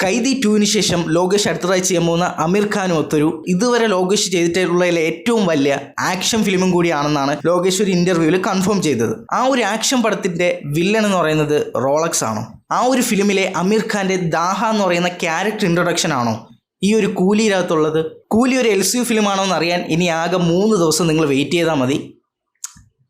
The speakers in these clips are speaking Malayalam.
കൈദി 2-ന് ശേഷം ലോകേഷ് അടുത്തതായി ചെയ്യാൻ പോകുന്ന അമീർ ഖാനുമൊത്തൊരു ഇതുവരെ ലോകേഷ് ചെയ്തിട്ടുള്ളതിലെ ഏറ്റവും വലിയ ആക്ഷൻ ഫിലിമും കൂടിയാണെന്നാണ് ലോകേഷ് ഒരു ഇന്റർവ്യൂവിൽ കൺഫേം ചെയ്തത്. ആ ഒരു ആക്ഷൻ പടത്തിന്റെ വില്ലൻ എന്ന് പറയുന്നത് റോളക്സ് ആണോ? ആ ഒരു ഫിലിമിലെ അമീർ ഖാന്റെ ദാഹ എന്ന് പറയുന്ന ക്യാരക്ടർ ഇൻട്രൊഡക്ഷൻ ആണോ ഈ ഒരു കൂലിയിനകത്തുള്ളത്? കൂലി ഒരു LCU ഫിലിമാണോ എന്ന് അറിയാൻ ഇനി ആകെ 3 ദിവസം നിങ്ങൾ വെയിറ്റ് ചെയ്താൽ മതി,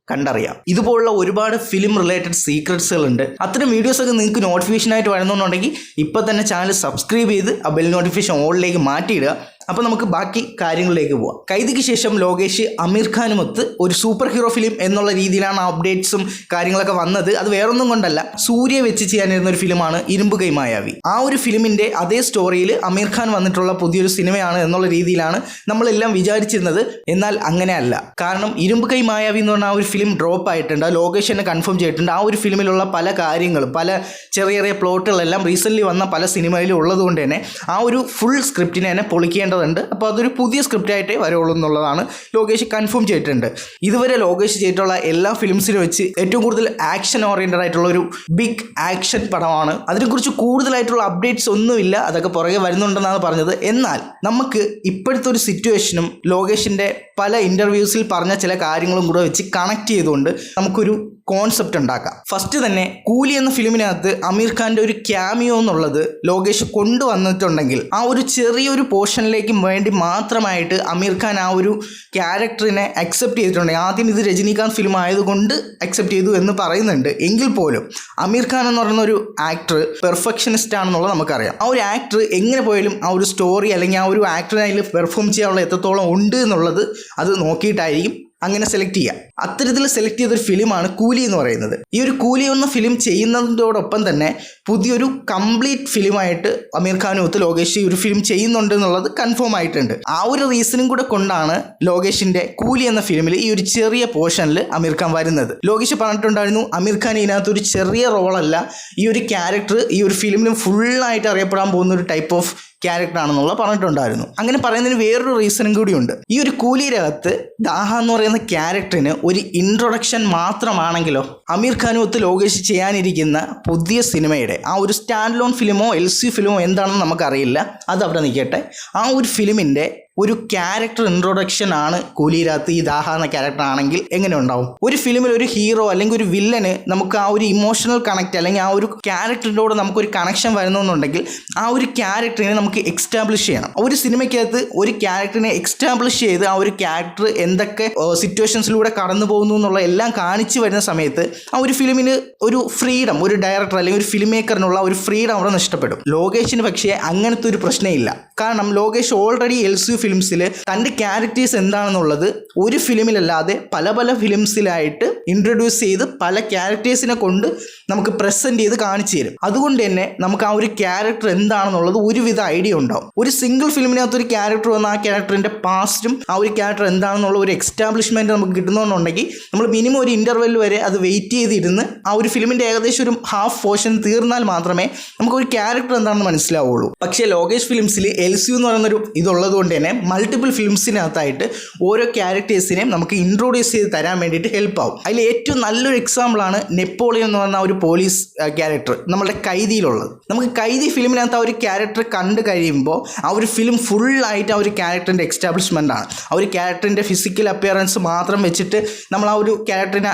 കണ്ടറിയാം. ഇതുപോലുള്ള ഒരുപാട് ഫിലിം റിലേറ്റഡ് സീക്രട്സുകളുണ്ട്. അത്തരം വീഡിയോസൊക്കെ നിങ്ങൾക്ക് നോട്ടിഫിക്കേഷനായിട്ട് വരുന്നുണ്ടെങ്കിൽ ഇപ്പോൾ തന്നെ ചാനൽ സബ്സ്ക്രൈബ് ചെയ്ത് ആ ബെൽ നോട്ടിഫിക്കേഷൻ ഓളിലേക്ക് മാറ്റിയിടുക. അപ്പോൾ നമുക്ക് ബാക്കി കാര്യങ്ങളിലേക്ക് പോവാം. കൈദിക്ക് ശേഷം ലോകേഷ് അമീർ ഖാനുമൊത്ത് ഒരു സൂപ്പർ ഹീറോ ഫിലിം എന്നുള്ള രീതിയിലാണ് അപ്ഡേറ്റ്സും കാര്യങ്ങളൊക്കെ വന്നത്. അത് വേറൊന്നും കൊണ്ടല്ല, സൂര്യ വെച്ച് ചെയ്യാനിരുന്ന ഒരു ഫിലിമാണ് ഇരുമ്പ് കൈ മായാവി. ആ ഒരു ഫിലിമിൻ്റെ അതേ സ്റ്റോറിയിൽ അമീർ ഖാൻ വന്നിട്ടുള്ള പുതിയൊരു സിനിമയാണ് എന്നുള്ള രീതിയിലാണ് നമ്മളെല്ലാം വിചാരിച്ചിരുന്നത്. എന്നാൽ അങ്ങനെയല്ല. കാരണം ഇരുമ്പ് കൈ മായാവി എന്ന് പറഞ്ഞാൽ ആ ഒരു ഫിലിം ഡ്രോപ്പ് ആയിട്ടുണ്ട്. ലോകേഷ് തന്നെ കൺഫേം ചെയ്തിട്ടുണ്ട്. ആ ഒരു ഫിലിമിലുള്ള പല കാര്യങ്ങളും, പല ചെറിയ ചെറിയ പ്ലോട്ടുകളെല്ലാം റീസെൻ്റ്ലി വന്ന പല സിനിമയിലും ഉള്ളതുകൊണ്ട് തന്നെ ആ ഒരു ഫുൾ സ്ക്രിപ്റ്റിനെ തന്നെ പൊളിക്കേണ്ട ഉണ്ട്. അപ്പോൾ അതൊരു പുതിയ സ്ക്രിപ്റ്റ് ആയിട്ടേ വരുള്ളൂ എന്നുള്ളതാണ് ലോകേഷ് കൺഫേം ചെയ്തിട്ടുണ്ട്. ഇതുവരെ ലോകേഷ് ചെയ്തിട്ടുള്ള എല്ലാ ഫിലിംസിലും വെച്ച് ഏറ്റവും കൂടുതൽ ആക്ഷൻ ഓറിയന്റഡ് ആയിട്ടുള്ള ഒരു ബിഗ് ആക്ഷൻ പടമാണ്. അതിനെക്കുറിച്ച് കൂടുതലായിട്ടുള്ള അപ്ഡേറ്റ്സ് ഒന്നുമില്ല, അതൊക്കെ പുറകെ വരുന്നുണ്ടെന്നാണ് പറഞ്ഞത്. എന്നാൽ നമുക്ക് ഇപ്പോഴത്തെ ഒരു സിറ്റുവേഷനും ലോകേഷിൻ്റെ പല ഇൻ്റർവ്യൂസിൽ പറഞ്ഞ ചില കാര്യങ്ങളും കൂടെ വെച്ച് കണക്ട് ചെയ്തുകൊണ്ട് നമുക്കൊരു കോൺസെപ്റ്റ് ഉണ്ടാക്കാം. ഫസ്റ്റ് തന്നെ കൂലി എന്ന ഫിലിമിനകത്ത് അമീർ ഖാൻ്റെ ഒരു ക്യാമിയോ എന്നുള്ളത് ലോകേഷ് കൊണ്ടുവന്നിട്ടുണ്ടെങ്കിൽ ആ ഒരു ചെറിയൊരു പോർഷനിലേക്ക് വേണ്ടി മാത്രമായിട്ട് അമീർ ഖാൻ ആ ഒരു ക്യാരക്ടറിനെ അക്സെപ്റ്റ് ചെയ്തിട്ടുണ്ടെങ്കിൽ, ആദ്യം ഇത് രജനീകാന്ത് ഫിലിം ആയതുകൊണ്ട് അക്സെപ്റ്റ് ചെയ്തു എന്ന് പറയുന്നുണ്ട്, എങ്കിൽ പോലും അമീർ ഖാൻ എന്ന് പറയുന്ന ഒരു ആക്ടർ പെർഫെക്ഷനിസ്റ്റ് ആണെന്നുള്ളത് നമുക്കറിയാം. ആ ഒരു ആക്ടർ എങ്ങനെ പോയാലും ആ ഒരു സ്റ്റോറി അല്ലെങ്കിൽ ആ ഒരു ആക്ടറിനെ അതിൽ പെർഫോം ചെയ്യാനുള്ള എത്രത്തോളം ഉണ്ട് എന്നുള്ളത് അത് നോക്കിയിട്ടായിരിക്കും അങ്ങനെ സെലക്ട് ചെയ്യുക. അത്തരത്തിൽ സെലക്ട് ചെയ്തൊരു ഫിലിമാണ് കൂലി എന്ന് പറയുന്നത്. ഈ ഒരു കൂലി എന്ന ഫിലിം ചെയ്യുന്നതിനോടൊപ്പം തന്നെ പുതിയൊരു കംപ്ലീറ്റ് ഫിലിമായിട്ട് അമീർ ഖാനുമൊത്ത് ലോകേഷ് ഈ ഒരു ഫിലിം ചെയ്യുന്നുണ്ട് എന്നുള്ളത് കൺഫേം ആയിട്ടുണ്ട്. ആ ഒരു റീസണും കൂടെ കൊണ്ടാണ് ലോകേഷിന്റെ കൂലി എന്ന ഫിലിമിൽ ഈ ഒരു ചെറിയ പോർഷനിൽ അമീർ ഖാൻ വരുന്നത്. ലോകേഷ് പറഞ്ഞിട്ടുണ്ടായിരുന്നു അമീർ ഖാൻ ഇതിനകത്ത് ഒരു ചെറിയ റോളല്ല, ഈ ഒരു ക്യാരക്ടർ ഈ ഒരു ഫിലിമിലും ഫുള്ളായിട്ട് അറിയപ്പെടാൻ പോകുന്ന ഒരു ടൈപ്പ് ഓഫ് ക്യാരക്ടർ ആണെന്നുള്ള പറഞ്ഞിട്ടുണ്ടായിരുന്നു. അങ്ങനെ പറയുന്നതിന് വേറൊരു റീസണും കൂടിയുണ്ട്. ഈ ഒരു കൂലിയിനകത്ത് ദാഹ എന്ന് പറയുന്ന ക്യാരക്ടറിന് ഒരു ഇൻട്രൊഡക്ഷൻ മാത്രമാണെങ്കിലോ അമീർ ഖാനുമൊത്ത് ലോകേഷ് ചെയ്യാനിരിക്കുന്ന പുതിയ സിനിമയുടെ ആ ഒരു സ്റ്റാൻഡ് ലോൺ ഫിലിമോ LCU ഫിലിമോ എന്താണെന്ന് നമുക്കറിയില്ല, അത് അവിടെ നിൽക്കട്ടെ. ആ ഒരു ഫിലിമിൻ്റെ ഒരു ക്യാരക്ടർ ഇൻട്രൊഡക്ഷൻ ആണ് കൂലിയിനകത്ത് ഈ ദാഹ എന്ന ക്യാരക്ടർ ആണെങ്കിൽ എങ്ങനെ ഉണ്ടാവും? ഒരു ഫിലിമിൽ ഒരു ഹീറോ അല്ലെങ്കിൽ ഒരു വില്ലന് നമുക്ക് ആ ഒരു ഇമോഷണൽ കണക്റ്റ് അല്ലെങ്കിൽ ആ ഒരു ക്യാരക്ടറിൻ്റെ കൂടെ നമുക്കൊരു കണക്ഷൻ വരുന്നുണ്ടെങ്കിൽ ആ ഒരു ക്യാരക്ടറിനെ നമുക്ക് എക്സ്റ്റാബ്ലിഷ് ചെയ്യണം. ഒരു സിനിമയ്ക്കകത്ത് ഒരു ക്യാരക്ടറിനെ എക്സ്റ്റാബ്ലിഷ് ചെയ്ത് ആ ഒരു ക്യാരക്ടർ എന്തൊക്കെ സിറ്റുവേഷൻസിലൂടെ കടന്നു പോകുന്നു എന്നുള്ള എല്ലാം കാണിച്ചു വരുന്ന സമയത്ത് ആ ഒരു ഫിലിമിന് ഒരു ഫ്രീഡം, ഒരു ഡയറക്ടർ അല്ലെങ്കിൽ ഒരു ഫിലിം മേക്കറിനുള്ള ഒരു ഫ്രീഡം അവിടെ നഷ്ടപ്പെടും. ലോകേഷിന് പക്ഷേ അങ്ങനത്തെ ഒരു പ്രശ്നമില്ല. കാരണം ലോകേഷ് ഓൾറെഡി LCU ഫിലിംസിൽ തൻ്റെ ക്യാരക്ടേഴ്സ് എന്താണെന്നുള്ളത് ഒരു ഫിലിമിലല്ലാതെ പല പല ഫിലിംസിലായിട്ട് ഇൻട്രൊഡ്യൂസ് ചെയ്ത് പല ക്യാരക്ടേഴ്സിനെ കൊണ്ട് നമുക്ക് പ്രസൻറ്റ് ചെയ്ത് കാണിച്ചു തരും. അതുകൊണ്ട് തന്നെ നമുക്ക് ആ ഒരു ക്യാരക്ടർ എന്താണെന്നുള്ളത് ഒരുവിധ ഐഡിയ ഉണ്ടാവും. ഒരു സിംഗിൾ ഫിലിമിനകത്ത് ഒരു ക്യാരക്ടർ വന്ന ആ ക്യാരക്ടറിൻ്റെ പാസ്റ്റും ആ ഒരു ക്യാരക്ടർ എന്താണെന്നുള്ള ഒരു എക്സ്റ്റാബ്ലിഷ്മെൻറ്റ് നമുക്ക് കിട്ടുന്നുണ്ടെങ്കിൽ നമ്മൾ മിനിമം ഒരു ഇൻ്റർവെൽ വരെ അത് വെയിറ്റ് ചെയ്തിരുന്ന് ആ ഒരു ഫിലിമിൻ്റെ ഏകദേശം ഒരു ഹാഫ് പോർഷൻ തീർന്നാൽ മാത്രമേ നമുക്ക് ഒരു ക്യാരക്ടർ എന്താണെന്ന് മനസ്സിലാവുള്ളൂ. പക്ഷേ ലോകേഷ് ഫിലിംസിൽ LCU എന്ന് പറയുന്നൊരു ഇതുള്ളത് കൊണ്ട് തന്നെ മൾട്ടിപ്പിൾ ഫിലിംസിനകത്തായിട്ട് ഓരോ ക്യാരക്ടേഴ്സിനെയും നമുക്ക് ഇൻട്രൊഡ്യൂസ് ചെയ്ത് തരാൻ വേണ്ടിയിട്ട് ഹെൽപ്പ് ആവും. അതിൽ ഏറ്റവും നല്ലൊരു എക്സാമ്പിളാണ് നെപ്പോളിയൻ എന്ന് പറഞ്ഞ ഒരു പോലീസ് ക്യാരക്ടർ നമ്മുടെ കൈദിയിലുള്ളത്. നമുക്ക് കൈദി ഫിലിമിനകത്ത് ആ ഒരു ക്യാരക്ടർ കണ്ടു കഴിയുമ്പോൾ ആ ഒരു ഫിലിം ഫുള്ളായിട്ട് ആ ഒരു ക്യാരക്ടറിൻ്റെ എക്സ്റ്റാബ്ലിഷ്മെൻ്റ് ആണ്. ആ ഒരു ക്യാരക്ടറിൻ്റെ ഫിസിക്കൽ അപ്പിയറൻസ് മാത്രം വെച്ചിട്ട് നമ്മൾ ആ ഒരു ക്യാരക്ടറിനെ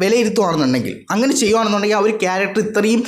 വിലയിരുത്തുകയാണെന്നുണ്ടെങ്കിൽ, അങ്ങനെ ചെയ്യുകയാണെന്നുണ്ടെങ്കിൽ ആ ഒരു ക്യാരക്ടർ ഇത്രയും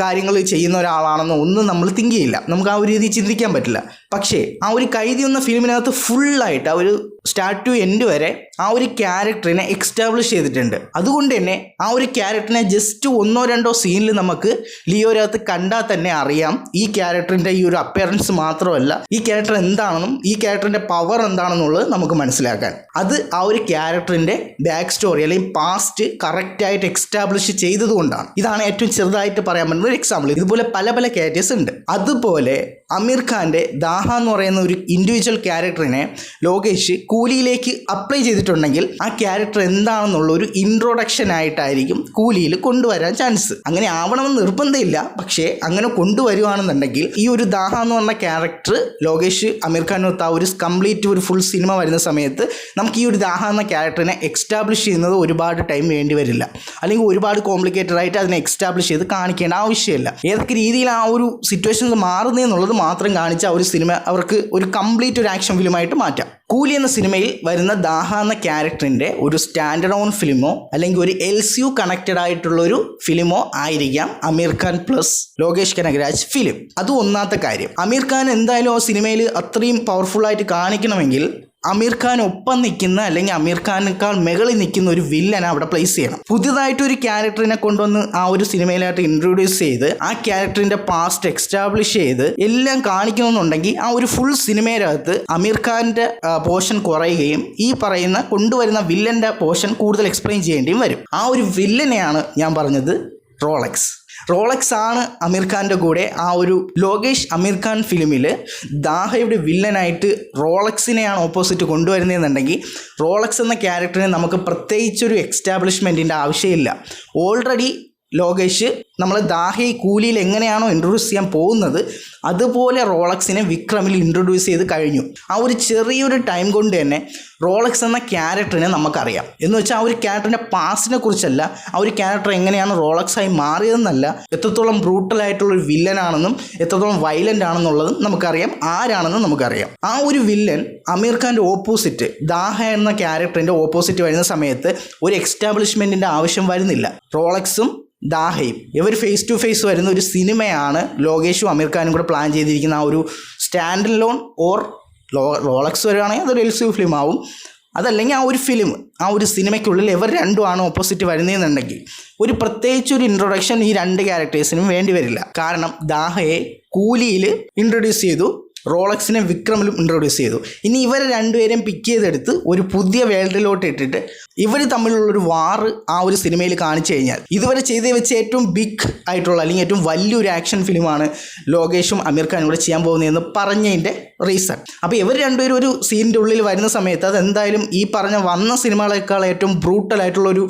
കാര്യങ്ങൾ ചെയ്യുന്ന ഒരാളാണെന്ന് ഒന്നും നമ്മൾ തിങ്ക് ചെയ്യില്ല, നമുക്ക് ആ ഒരു രീതി ചിന്തിക്കാൻ പറ്റില്ല. പക്ഷേ ആ ഒരു കൈദി എന്ന ഫിലിമിനകത്ത് ഫുള്ളായിട്ട് ആ ഒരു സ്റ്റാർട്ട് ടു എൻഡ് വരെ ആ ഒരു ക്യാരക്ടറിനെ എക്സ്റ്റാബ്ലിഷ് ചെയ്തിട്ടുണ്ട്. അതുകൊണ്ട് തന്നെ ആ ഒരു ക്യാരക്ടറിനെ ജസ്റ്റ് 1-2 സീനിൽ നമുക്ക് ലിയോനകത്ത് കണ്ടാൽ തന്നെ അറിയാം ഈ ക്യാരക്ടറിൻ്റെ ഈ ഒരു അപ്പിയറൻസ് മാത്രമല്ല ഈ ക്യാരക്ടർ എന്താണെന്നും ഈ ക്യാരക്ടറിൻ്റെ പവർ എന്താണെന്നുള്ളത് നമുക്ക് മനസ്സിലാക്കാൻ. അത് ആ ഒരു ക്യാരക്ടറിൻ്റെ ബാക്ക് സ്റ്റോറി അല്ലെങ്കിൽ പാസ്റ്റ് കറക്റ്റായിട്ട് എക്സ്റ്റാബ്ലിഷ് ചെയ്തതുകൊണ്ടാണ്. ഇതാണ് ഏറ്റവും ചെറുതായിട്ട് പറയാൻ പറ്റുന്ന ഒരു എക്സാമ്പിൾ. ഇതുപോലെ പല പല ക്യാരക്ടേഴ്സ് ഉണ്ട്. അതുപോലെ അമീർ ഖാൻ്റെ ദാഹ എന്ന് പറയുന്ന ഒരു ഇൻഡിവിജ്വൽ ക്യാരക്ടറിനെ ലോകേഷ് കൂലിയിലേക്ക് അപ്ലൈ ചെയ്തിട്ടുണ്ടെങ്കിൽ ആ ക്യാരക്ടർ എന്താണെന്നുള്ള ഒരു ഇൻട്രൊഡക്ഷൻ ആയിട്ടായിരിക്കും കൂലിയിൽ കൊണ്ടുവരാൻ ചാൻസ്. അങ്ങനെ ആവണമെന്ന് നിർബന്ധമില്ല, പക്ഷേ അങ്ങനെ കൊണ്ടുവരുവാണെന്നുണ്ടെങ്കിൽ ഈ ഒരു ദാഹ എന്ന് പറഞ്ഞ ക്യാരക്ടർ ലോകേഷ് അമീർ ഖാനൊത്ത് ആ ഒരു കംപ്ലീറ്റ് ഒരു ഫുൾ സിനിമ വരുന്ന സമയത്ത് നമുക്ക് ഈ ഒരു ദാഹ എന്ന ക്യാരക്ടറിനെ എക്സ്റ്റാബ്ലിഷ് ചെയ്യുന്നത് ഒരുപാട് ടൈം വേണ്ടി വരില്ല, അല്ലെങ്കിൽ ഒരുപാട് കോംപ്ലിക്കേറ്റഡ് ആയിട്ട് അതിനെ എക്സ്റ്റാബ്ലിഷ് ചെയ്ത് കാണിക്കേണ്ട ആവശ്യമില്ല. ഏതൊക്കെ രീതിയിൽ ആ ഒരു സിറ്റുവേഷൻസ് മാറുന്നതെന്നുള്ളത് മാത്രം കാണിച്ച ആ ഒരു സിനിമ അവർക്ക് ഒരു കംപ്ലീറ്റ് ഒരു ആക്ഷൻ ഫിലിമായിട്ട് മാറ്റാം. കൂലി എന്ന സിനിമയിൽ വരുന്ന ദാഹ എന്ന ക്യാരക്ടറിൻ്റെ ഒരു സ്റ്റാൻഡേർഡ് ഓൺ ഫിലിമോ അല്ലെങ്കിൽ ഒരു LCU കണക്റ്റഡ് ആയിട്ടുള്ള ഒരു ഫിലിമോ ആയിരിക്കാം അമീർ ഖാൻ പ്ലസ് ലോകേഷ് കനകരാജ് ഫിലിം. അത് ഒന്നാമത്തെ കാര്യം. അമീർ ഖാൻ എന്തായാലും ആ സിനിമയിൽ അത്രയും പവർഫുള്ളായിട്ട് കാണിക്കണമെങ്കിൽ അമീർ ഖാൻ ഒപ്പം നിൽക്കുന്ന അല്ലെങ്കിൽ അമീർ ഖാനേക്കാൾ മുകളിൽ നിൽക്കുന്ന ഒരു വില്ലനെ അവിടെ പ്ലേസ് ചെയ്യണം. പുതിയതായിട്ടൊരു ക്യാരക്ടറിനെ കൊണ്ടുവന്ന് ആ ഒരു സിനിമയിലായിട്ട് ഇൻട്രൊഡ്യൂസ് ചെയ്ത് ആ ക്യാരക്ടറിന്റെ പാസ്റ്റ് എക്സ്റ്റാബ്ലിഷ് ചെയ്ത് എല്ലാം കാണിക്കണമെന്നുണ്ടെങ്കിൽ ആ ഒരു ഫുൾ സിനിമയിനകത്ത് അമീർ ഖാന്റെ പോർഷൻ കുറയുകയും ഈ പറയുന്ന കൊണ്ടുവരുന്ന വില്ലന്റെ പോർഷൻ കൂടുതൽ എക്സ്പ്ലെയിൻ ചെയ്യേണ്ടിയും വരും. ആ ഒരു വില്ലനെയാണ് ഞാൻ പറഞ്ഞത് റോളക്സ് ആണ് അമീർ ഖാൻ്റെ കൂടെ ആ ഒരു ലോകേഷ് അമീർ ഖാൻ ഫിലിമിൽ ദാഹയുടെ വില്ലനായിട്ട് റോളക്സിനെയാണ് ഓപ്പോസിറ്റ് കൊണ്ടുവരുന്നതെന്നുണ്ടെങ്കിൽ റോളക്സ് എന്ന ക്യാരക്ടറിന് നമുക്ക് പ്രത്യേകിച്ചൊരു എക്സ്റ്റാബ്ലിഷ്മെൻറ്റിൻ്റെ ആവശ്യമില്ല. ഓൾറെഡി ലോകേഷ് നമ്മൾ ദാഹയെ കൂലിയിൽ എങ്ങനെയാണോ ഇൻട്രൊഡ്യൂസ് ചെയ്യാൻ പോകുന്നത് അതുപോലെ റോളക്സിനെ വിക്രമിൽ ഇൻട്രൊഡ്യൂസ് ചെയ്ത് കഴിഞ്ഞു. ആ ഒരു ചെറിയൊരു ടൈം കൊണ്ട് തന്നെ റോളക്സ് എന്ന ക്യാരക്ടറിനെ നമുക്കറിയാം. എന്ന് വെച്ചാൽ ആ ഒരു ക്യാരക്ടറിൻ്റെ പാസ്റ്റിനെ കുറിച്ചല്ല, ആ ഒരു ക്യാരക്ടർ എങ്ങനെയാണ് റോളക്സായി മാറിയതെന്നല്ല, എത്രത്തോളം ബ്രൂട്ടലായിട്ടുള്ളൊരു വില്ലനാണെന്നും എത്രത്തോളം വയലൻ്റ് ആണെന്നുള്ളതും നമുക്കറിയാം, ആരാണെന്നും നമുക്കറിയാം. ആ ഒരു വില്ലൻ അമീർ ഖാൻ്റെ ഓപ്പോസിറ്റ് ദാഹ എന്ന ക്യാരക്ടറിൻ്റെ ഓപ്പോസിറ്റ് വരുന്ന സമയത്ത് ഒരു എക്സ്റ്റാബ്ലിഷ്മെൻറ്റിൻ്റെ ആവശ്യം വരുന്നില്ല. റോളക്സും ദാഹയും ഇവർ ഫേസ് ടു ഫേസ് വരുന്ന ഒരു സിനിമയാണ് ലോകേഷും അമീർ ഖാനും കൂടെ പ്ലാൻ ചെയ്തിരിക്കുന്ന ആ ഒരു സ്റ്റാൻഡ് ലോൺ ഓർ റോളക്സ് വരുവാണെങ്കിൽ അതൊരു LCU ഫിലിം ആവും. അതല്ലെങ്കിൽ ആ ഒരു ഫിലിം ആ ഒരു സിനിമയ്ക്കുള്ളിൽ ഇവർ രണ്ടുമാണ് ഓപ്പോസിറ്റ് വരുന്നതെന്നുണ്ടെങ്കിൽ ഒരു പ്രത്യേകിച്ച് ഒരു ഇൻട്രൊഡക്ഷൻ ഈ രണ്ട് ക്യാരക്ടേഴ്സിനും വേണ്ടി വരില്ല. കാരണം ദാഹയെ കൂലിയിൽ ഇൻട്രൊഡ്യൂസ് ചെയ്തു, റോളക്സിനെ വിക്രമിലും ഇൻട്രൊഡ്യൂസ് ചെയ്തു. ഇനി ഇവരെ രണ്ടുപേരെയും പിക്ക് ചെയ്തെടുത്ത് ഒരു പുതിയ വേൾഡിലോട്ട് ഇട്ടിട്ട് ഇവർ തമ്മിലുള്ളൊരു വാറ് ആ ഒരു സിനിമയിൽ കാണിച്ചു കഴിഞ്ഞാൽ ഇതുവരെ ചെയ്ത് വെച്ച് ഏറ്റവും ബിഗ് ആയിട്ടുള്ള അല്ലെങ്കിൽ ഏറ്റവും വലിയൊരു ആക്ഷൻ ഫിലിമാണ് ലോകേഷും അമീർ ഖാനും കൂടെ ചെയ്യാൻ പോകുന്നതെന്ന് പറഞ്ഞതിൻ്റെ റീസൺ. അപ്പോൾ ഇവർ രണ്ടുപേരും ഒരു സീനിൻ്റെ ഉള്ളിൽ വരുന്ന സമയത്ത് അതെന്തായാലും ഈ പറഞ്ഞ വന്ന സിനിമകളെക്കാൾ ഏറ്റവും ബ്രൂട്ടലായിട്ടുള്ളൊരു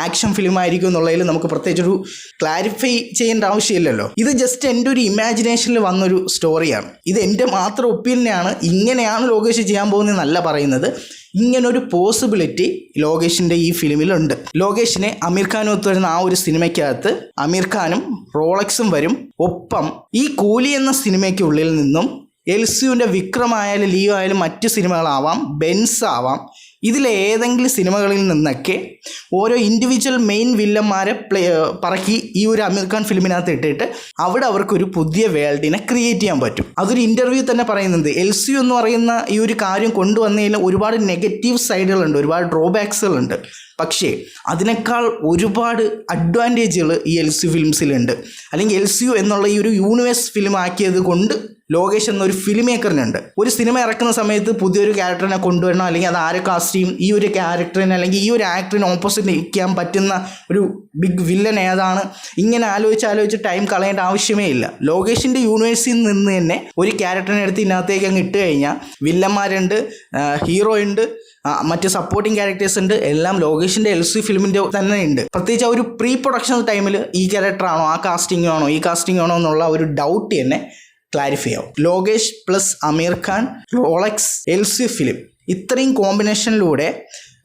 ആക്ഷൻ ഫിലിം ആയിരിക്കും എന്നുള്ളതിൽ നമുക്ക് പ്രത്യേകിച്ചൊരു ക്ലാരിഫൈ ചെയ്യേണ്ട ആവശ്യമില്ലല്ലോ. ഇത് ജസ്റ്റ് എൻ്റെ ഒരു ഇമാജിനേഷനിൽ വന്നൊരു സ്റ്റോറിയാണ്. ഇത് എൻ്റെ മാത്രം ഒപ്പീനിയനാണ്. ഇങ്ങനെയാണ് ലോകേഷ് ചെയ്യാൻ പോകുന്നതെന്നല്ല പറയുന്നത്. ഇങ്ങനൊരു പോസിബിലിറ്റി ലോകേഷിൻ്റെ ഈ ഫിലിമിലുണ്ട്. ലോകേഷിനെ അമീർ ഖാനും ഒത്തു വരുന്ന ആ ഒരു സിനിമയ്ക്കകത്ത് അമീർ ഖാനും റോളക്സും വരും. ഒപ്പം ഈ കൂലി എന്ന സിനിമയ്ക്കുള്ളിൽ നിന്നും LCUവിൻ്റെ വിക്രം ആയാലും ലിയോ ആയാലും മറ്റ് സിനിമകളാവാം, ബെൻസ് ആവാം, ഇതിലേതെങ്കിലും സിനിമകളിൽ നിന്നൊക്കെ ഓരോ ഇൻഡിവിജ്വൽ മെയിൻ വില്ലന്മാരെ പറക്കി ഈ ഒരു അമീർ ഖാൻ ഫിലിമിനകത്ത് ഇട്ടിട്ട് അവിടെ അവർക്കൊരു പുതിയ വേൾഡിനെ ക്രിയേറ്റ് ചെയ്യാൻ പറ്റും. അതൊരു ഇൻ്റർവ്യൂ തന്നെ പറയുന്നത് LCU എന്ന് പറയുന്ന ഈ ഒരു കാര്യം കൊണ്ടുവന്നതിൽ ഒരുപാട് നെഗറ്റീവ് സൈഡുകളുണ്ട്, ഒരുപാട് ഡ്രോബാക്സുകളുണ്ട്. പക്ഷേ അതിനേക്കാൾ ഒരുപാട് അഡ്വാൻറ്റേജുകൾ ഈ LCU ഫിലിംസിലുണ്ട്. അല്ലെങ്കിൽ LCU എന്നുള്ള ഈ ഒരു യൂണിവേഴ്സ് ഫിലിം ആക്കിയത് കൊണ്ട് ലോകേഷ് എന്നൊരു ഫിലിം മേക്കറിനുണ്ട്. ഒരു സിനിമ ഇറക്കുന്ന സമയത്ത് പുതിയൊരു ക്യാരക്ടറിനെ കൊണ്ടുവരണം, അല്ലെങ്കിൽ അത് ആരെ കാസ്റ്റ് ചെയ്യും, ഈ ഒരു ക്യാരക്ടറിന് അല്ലെങ്കിൽ ഈ ഒരു ആക്ടറിന് ഓപ്പോസിറ്റ് നിൽക്കാൻ പറ്റുന്ന ഒരു ബിഗ് വില്ലൻ ഏതാണ്, ഇങ്ങനെ ആലോചിച്ച് ടൈം കളയേണ്ട ആവശ്യമേ ഇല്ല. ലോകേഷിൻ്റെ യൂണിവേഴ്സിൽ നിന്ന് തന്നെ ഒരു ക്യാരക്ടറിനെ എടുത്ത് ഇതിനകത്തേക്ക് അങ്ങ് ഇട്ട് കഴിഞ്ഞാൽ വില്ലന്മാരുണ്ട്, ഹീറോ ഉണ്ട്, മറ്റ് സപ്പോർട്ടിങ് ക്യാരക്ടേഴ്സ് ഉണ്ട്, എല്ലാം ലോകേഷിൻ്റെ LCU ഫിലിമിൻ്റെ തന്നെ ഉണ്ട്. പ്രത്യേകിച്ച് ആ ഒരു പ്രീ പ്രൊഡക്ഷൻ ടൈമിൽ ഈ ക്യാരക്ടറാണോ ആ കാസ്റ്റിംഗ് ആണോ ഈ കാസ്റ്റിംഗ് ആണോ എന്നുള്ള ഒരു ഡൗട്ട് തന്നെ ക്ലാരിഫൈ ആവും. ലോകേഷ് പ്ലസ് അമീർ ഖാൻ, റോളക്സ്, LCU ഫിലിം, ഇത്രയും കോമ്പിനേഷനിലൂടെ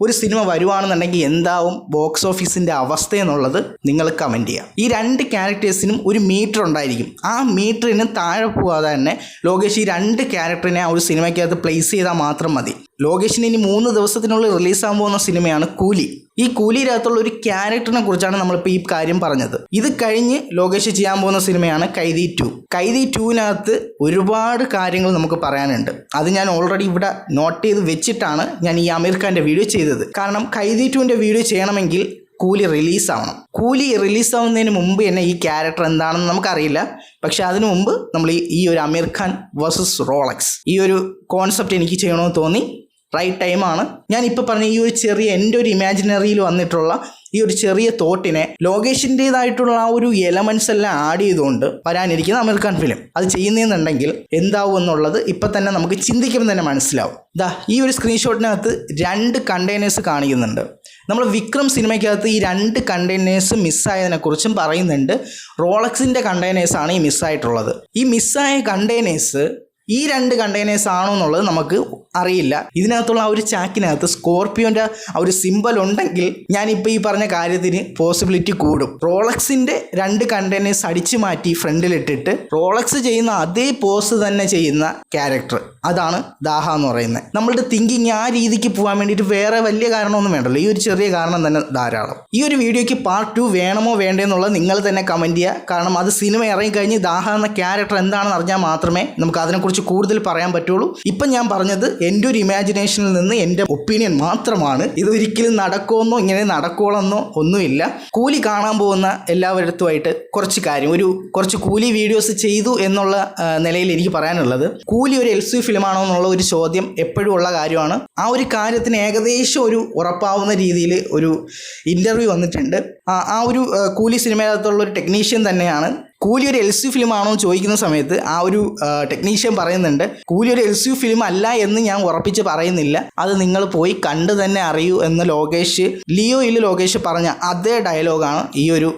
ഒരു സിനിമ വരുവാണെന്നുണ്ടെങ്കിൽ എന്താവും ബോക്സ് ഓഫീസിൻ്റെ അവസ്ഥ എന്നുള്ളത് നിങ്ങൾ കമൻറ്റ് ചെയ്യുക. ഈ രണ്ട് ക്യാരക്ടേഴ്സിനും ഒരു മീറ്റർ ഉണ്ടായിരിക്കും. ആ മീറ്ററിന് താഴെ പോകാതെ തന്നെ ലോകേഷ് ഈ രണ്ട് ക്യാരക്ടറിനെ ആ ഒരു സിനിമയ്ക്കകത്ത് പ്ലേസ് ചെയ്താൽ മാത്രം മതി. ലോകേഷിന് ഇനി 3 ദിവസത്തിനുള്ളിൽ റിലീസാകാൻ പോകുന്ന സിനിമയാണ് കൂലി. ഈ കൂലിയിനകത്തുള്ള ഒരു ക്യാരക്ടറിനെ കുറിച്ചാണ് നമ്മളിപ്പോൾ ഈ കാര്യം പറഞ്ഞത്. ഇത് കഴിഞ്ഞ് ലോകേഷ് ചെയ്യാൻ പോകുന്ന സിനിമയാണ് കൈദി 2. കൈദി 2-നകത്ത് ഒരുപാട് കാര്യങ്ങൾ നമുക്ക് പറയാനുണ്ട്. അത് ഞാൻ ഓൾറെഡി ഇവിടെ നോട്ട് ചെയ്ത് വെച്ചിട്ടാണ് ഞാൻ ഈ അമീർ ഖാൻ്റെ വീഡിയോ ചെയ്തത്. കാരണം കൈദി 2-ൻ്റെ വീഡിയോ ചെയ്യണമെങ്കിൽ കൂലി റിലീസാവണം. കൂലി റിലീസാവുന്നതിന് മുമ്പ് തന്നെ ഈ ക്യാരക്ടർ എന്താണെന്ന് നമുക്കറിയില്ല. പക്ഷെ അതിനു മുമ്പ് നമ്മൾ ഈ ഒരു അമീർ ഖാൻ വേഴ്സസ് റോളക്സ് ഈ ഒരു കോൺസെപ്റ്റ് എനിക്ക് ചെയ്യണമെന്ന് തോന്നി. റൈറ്റ് ടൈമാണ്. ഞാനിപ്പോൾ പറഞ്ഞ ഈ ഒരു ചെറിയ എൻ്റെ ഒരു ഇമാജിനറിയിൽ വന്നിട്ടുള്ള ഈ ഒരു ചെറിയ തോട്ടിനെ ലോകേഷിൻ്റെതായിട്ടുള്ള ആ ഒരു എലമെൻറ്റ്സ് എല്ലാം ആഡ് ചെയ്തുകൊണ്ട് വരാനിരിക്കുന്ന അമീർ ഖാൻ ഫിലിം അത് ചെയ്യുന്നതെന്നുണ്ടെങ്കിൽ എന്താവും എന്നുള്ളത് ഇപ്പം തന്നെ നമുക്ക് ചിന്തിക്കുമ്പോൾ തന്നെ മനസ്സിലാവും. ഈ ഒരു സ്ക്രീൻഷോട്ടിനകത്ത് 2 കണ്ടെയ്നേഴ്സ് കാണിക്കുന്നുണ്ട്. നമ്മൾ വിക്രം സിനിമയ്ക്കകത്ത് ഈ 2 കണ്ടെയ്നേഴ്സ് മിസ്സായതിനെക്കുറിച്ചും പറയുന്നുണ്ട്. റോളക്സിൻ്റെ കണ്ടെയ്നേഴ്സാണ് ഈ മിസ്സായിട്ടുള്ളത്. ഈ മിസ്സായ കണ്ടെയ്നേഴ്സ് ഈ 2 കണ്ടെയ്നേഴ്സ് ആണോ എന്നുള്ളത് നമുക്ക് അറിയില്ല. ഇതിനകത്തുള്ള ആ ഒരു ചാക്കിനകത്ത് സ്കോർപ്പിയോൻ്റെ ആ ഒരു സിമ്പൽ ഉണ്ടെങ്കിൽ ഞാനിപ്പോൾ ഈ പറഞ്ഞ കാര്യത്തിന് പോസിബിലിറ്റി കൂടും. റോളക്സിൻ്റെ 2 കണ്ടെയ്നേഴ്സ് അടിച്ചു മാറ്റി ഫ്രണ്ടിലിട്ടിട്ട് റോളക്സ് ചെയ്യുന്ന അതേ പോസ് തന്നെ ചെയ്യുന്ന ക്യാരക്ടർ, അതാണ് ദാഹ എന്ന് പറയുന്നത്. നമ്മളുടെ തിങ്കിങ് ആ രീതിക്ക് പോകാൻ വേണ്ടിയിട്ട് വേറെ വലിയ കാരണമൊന്നും വേണ്ടല്ലോ, ഈ ഒരു ചെറിയ കാരണം തന്നെ ധാരാളം. ഈ ഒരു വീഡിയോയ്ക്ക് പാർട്ട് 2 വേണമോ വേണ്ടെന്നുള്ളത് നിങ്ങൾ തന്നെ കമൻറ്റ് ചെയ്യുക. കാരണം അത് സിനിമ ഇറങ്ങിക്കഴിഞ്ഞ് ദാഹ എന്ന ക്യാരക്ടർ എന്താണെന്ന് അറിഞ്ഞാൽ മാത്രമേ നമുക്ക് അതിനെക്കുറിച്ച് കൂടുതൽ പറയാൻ പറ്റുള്ളൂ. ഇപ്പം ഞാൻ പറഞ്ഞത് എൻ്റെ ഒരു ഇമാജിനേഷനിൽ നിന്ന് എൻ്റെ ഒപ്പീനിയൻ മാത്രമാണ്. ഇതൊരിക്കലും നടക്കുമെന്നോ ഇങ്ങനെ നടക്കുമെന്നോ ഒന്നുമില്ല. കൂലി കാണാൻ പോകുന്ന എല്ലാവരുമായിട്ട് കുറച്ച് കൂലി വീഡിയോസ് ചെയ്തു എന്നുള്ള നിലയിൽ എനിക്ക് പറയാനുള്ളത്, കൂലി ഒരു LCU ഫിലിമാണോ എന്നുള്ള ഒരു ചോദ്യം എപ്പോഴും ഉള്ള കാര്യമാണ്. ആ ഒരു കാര്യത്തിന് ഏകദേശം ഒരു ഉറപ്പാവുന്ന രീതിയിൽ ഒരു ഇൻ്റർവ്യൂ വന്നിട്ടുണ്ട്. ആ ഒരു കൂലി സിനിമയിലുള്ള ഒരു ടെക്നീഷ്യൻ തന്നെയാണ് കൂലി ഒരു LCU ഫിലിമാണോ എന്ന് ചോദിക്കുന്ന സമയത്ത് ആ ഒരു ടെക്നീഷ്യൻ പറയുന്നുണ്ട്, കൂലി ഒരു LCU ഫിലിം അല്ല എന്ന് ഞാൻ ഉറപ്പിച്ച് പറയുന്നില്ല, അത് നിങ്ങൾ പോയി കണ്ട് തന്നെ അറിയൂ എന്ന് ലിയോയിൽ ലോകേഷ് പറഞ്ഞ അതേ ഡയലോഗാണ് ഈ ഒരു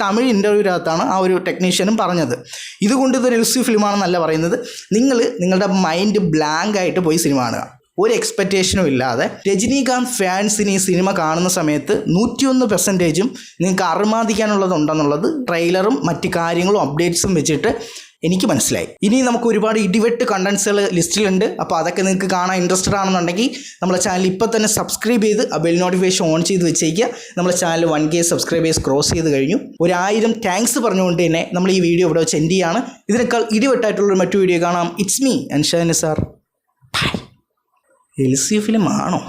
തമിഴ് ഇൻ്റർവ്യൂവിനകത്താണ് ആ ഒരു ടെക്നീഷ്യനും പറഞ്ഞത്. ഇതുകൊണ്ട് ഇതൊരു LCU ഫിലിമാണെന്നല്ല പറയുന്നത്. നിങ്ങളുടെ മൈൻഡ് ബ്ലാങ്ക് ആയിട്ട് പോയി സിനിമ കാണുക, ഒരു എക്സ്പെക്റ്റേഷനും ഇല്ലാതെ. രജനീകാന്ത് ഫാൻസിന് ഈ സിനിമ കാണുന്ന സമയത്ത് 101% നിങ്ങൾക്ക് അർമാദിക്കാനുള്ളതുണ്ടെന്നുള്ളത് ട്രെയിലറും മറ്റ് കാര്യങ്ങളും അപ്ഡേറ്റ്സും വെച്ചിട്ട് എനിക്ക് മനസ്സിലായി. ഇനി നമുക്ക് ഒരുപാട് ഇടിവെട്ട് കണ്ടൻസുകൾ ലിസ്റ്റിലുണ്ട്. അപ്പോൾ അതൊക്കെ നിങ്ങൾക്ക് കാണാൻ ഇൻട്രസ്റ്റഡ് ആണെന്നുണ്ടെങ്കിൽ നമ്മളെ ചാനൽ ഇപ്പോൾ തന്നെ സബ്സ്ക്രൈബ് ചെയ്ത് ആ ബെൽ നോട്ടിഫിക്കേഷൻ ഓൺ ചെയ്ത് വെച്ചേക്കുക. നമ്മളെ ചാനൽ 1K സബ്സ്ക്രൈബേഴ്സ് ക്രോസ് ചെയ്ത് കഴിഞ്ഞു. 1000 താങ്ക്സ് പറഞ്ഞുകൊണ്ട് തന്നെ നമ്മൾ ഈ വീഡിയോ ഇവിടെ വെച്ച് എൻഡ് ചെയ്യാണ്. ഇതിനേക്കാൾ ഇടിവെട്ടായിട്ടുള്ളൊരു മറ്റു വീഡിയോ കാണാം. It's me Anshad Nisar. LCU film ആണോ?